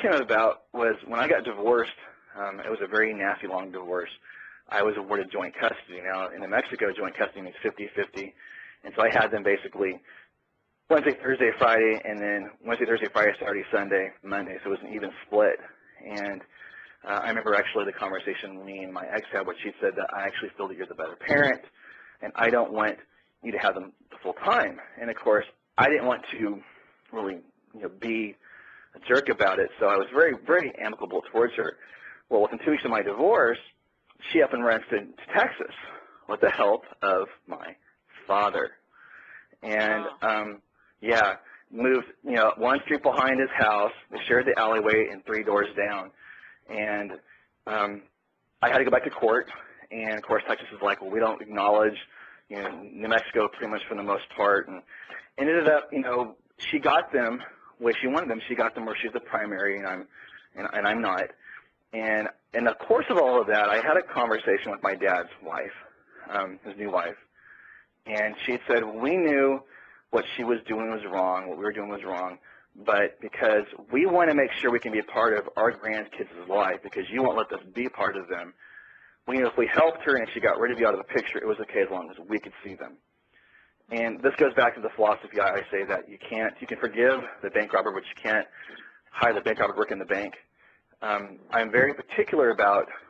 came about was when I got divorced. It was a very nasty, long divorce. I was awarded joint custody. Now, in New Mexico, joint custody means 50-50. And so I had them basically Wednesday, Thursday, Friday, and then Wednesday, Thursday, Friday, Saturday, Sunday, Monday. So it was an even split. And I remember actually the conversation me and my ex had, where she said that I actually feel that you're the better parent, and I don't want you to have them the full time. And, of course, I didn't want to really be a jerk about it, so I was very, very amicable towards her. Well, within 2 weeks of my divorce, she up and runs to Texas with the help of my father. And, yeah, moved, one street behind his house. They shared the alleyway and 3 doors down. And I had to go back to court. And, of course, Texas is like, well, we don't acknowledge, New Mexico pretty much for the most part. And ended up, she got them the way she wanted them. She got them where she's the primary, and I'm not. And in the course of all of that, I had a conversation with my dad's wife, his new wife, and she said, we knew what she was doing was wrong, what we were doing was wrong, but because we want to make sure we can be a part of our grandkids' life, because you won't let us be part of them, we knew if we helped her and she got rid of you out of the picture, it was okay as long as we could see them. And this goes back to the philosophy I say that you can forgive the bank robber, but you can't hire the bank robber to work in the bank. I'm very particular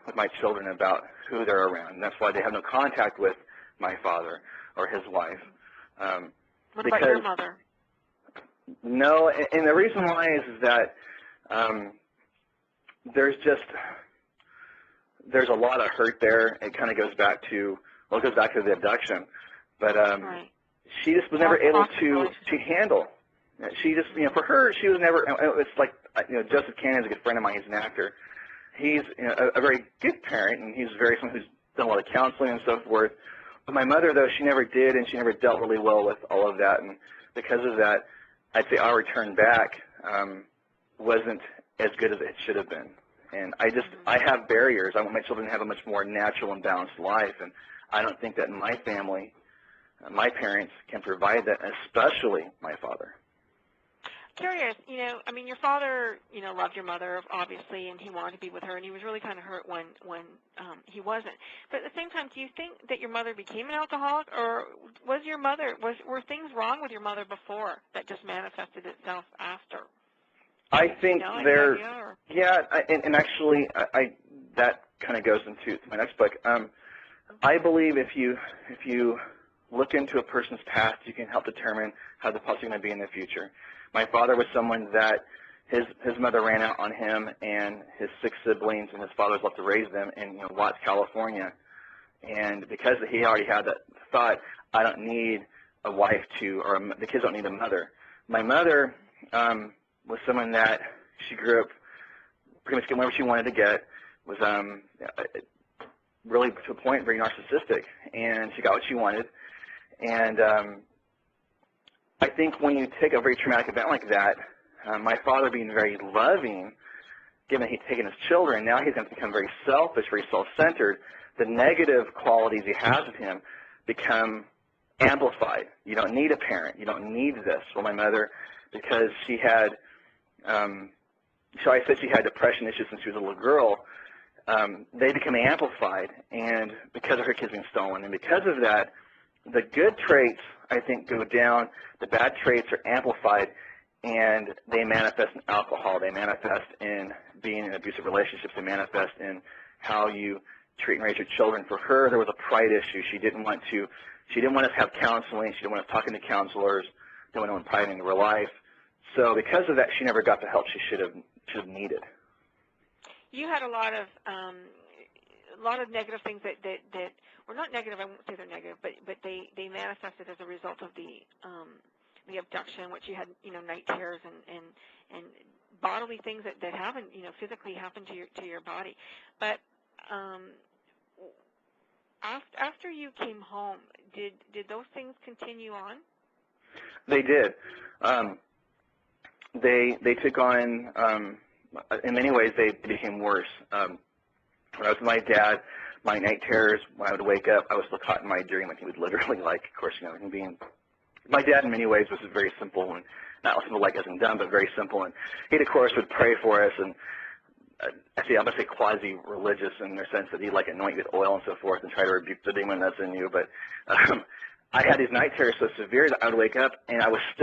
with my children about who they're around, and that's why they have no contact with my father or his wife. What about your mother? No, and the reason why is that there's a lot of hurt there. It kind of goes back to the abduction, but right. She just was never able to handle. She just, for her, she was never. It's like, Joseph Cannon is a good friend of mine. He's an actor. He's a very good parent, and he's someone who's done a lot of counseling and so forth. But my mother, though, she never did, and she never dealt really well with all of that. And because of that, I'd say our return back wasn't as good as it should have been. And I have barriers. I want my children to have a much more natural and balanced life, and I don't think that my family, my parents, can provide that, especially my father. Curious, your father, loved your mother, obviously, and he wanted to be with her, and he was really kind of hurt when he wasn't. But at the same time, do you think that your mother became an alcoholic, or were things wrong with your mother before that just manifested itself after? I think and actually, that kind of goes into my next book. I believe if you look into a person's past, you can help determine how they're possibly going to be in the future. My father was someone that his mother ran out on him and his 6 siblings, and his father was left to raise them in Watts, California. And because he already had that thought, I don't need a wife the kids don't need a mother. My mother was someone that she grew up pretty much getting whatever she wanted to get, was really to a point very narcissistic, and she got what she wanted. And I think when you take a very traumatic event like that, my father being very loving, given he'd taken his children, now he's going to become very selfish, very self-centered. The negative qualities he has of him become amplified. You don't need a parent. You don't need this. Well, my mother, because she had, so I said she had depression issues since she was a little girl, they become amplified, and because of her kids being stolen. And because of that, the good traits, I think, go down. The bad traits are amplified, and they manifest in alcohol. They manifest in being in abusive relationships. They manifest in how you treat and raise your children. For her, there was a pride issue. She didn't want us to have counseling. She didn't want us talking to counselors. Didn't want to pry into her life. So because of that, she never got the help she should have needed. You had a lot of negative things that or not negative, I won't say they're negative, but they manifested as a result of the abduction, which you had, night terrors and bodily things that happen, physically happen to your body. But after you came home, did those things continue on? They did. They took on, in many ways, they became worse. When I was with my dad, my night terrors, when I would wake up, I was still caught in my dream, and he would literally, of course, him being My dad, in many ways, was very simple, and not simple like as in dumb, but very simple. And he, of course, would pray for us, and actually, I'm going to say quasi-religious in the sense that he'd like anoint you with oil and so forth and try to rebuke the demon that's in you. But I had these night terrors so severe that I would wake up and I was still